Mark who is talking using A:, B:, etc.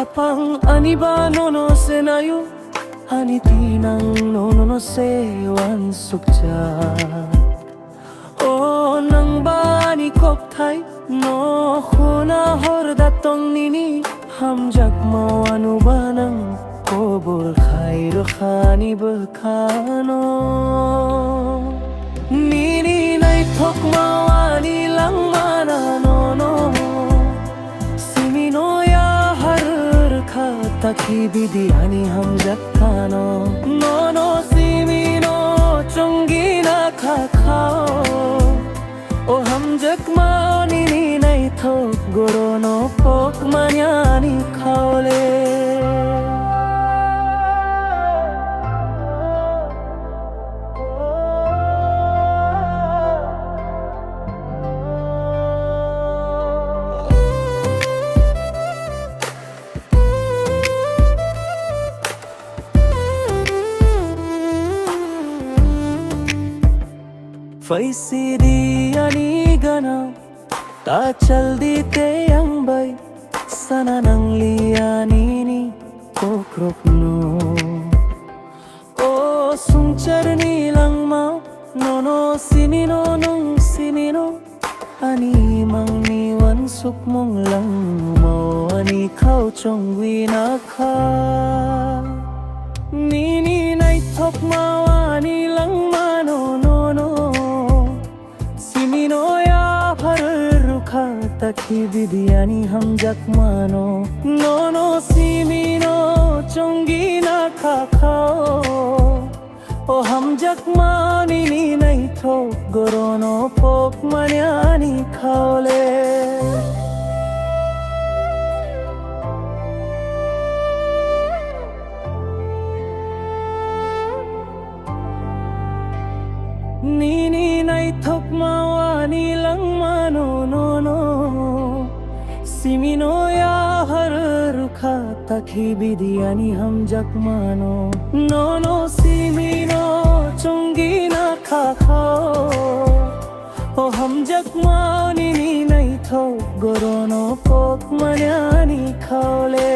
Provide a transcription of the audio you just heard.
A: Hapang ani ba nono senayu ani tinang nono no sewan sukja o nang ba ni kop thai no khona hor datong nini ham jak mo anu banang kobor khair khani berkhano nini nai thok mawani lang mana nono simino ya har kha takhi bidiani ham jakkano nono simino chungi na kha khao o ham jakmani ni nai thok gorono pok manyani khaole Faisidi ani gana ta chal di te yang bay sana nang liani ni kokrok no o sung charni lang ma no no sinino nung sinino ani mang ni wan suk mong lang mo ani khao chong wi na kha ni ni nai thok ma ani lang ma no no no simino ya phar rukha takhi bidiani ham jakmano no no simino chongi na kha khao o ham jakmani ni nai thok gorono pok manyani khaole Nini nai thok mawani lang mano no no simino ya har rukha takhi bidiani ham jakmano no no simino chungi na kha khao o ham jakmani ni nai thok gorono pok manyani khaole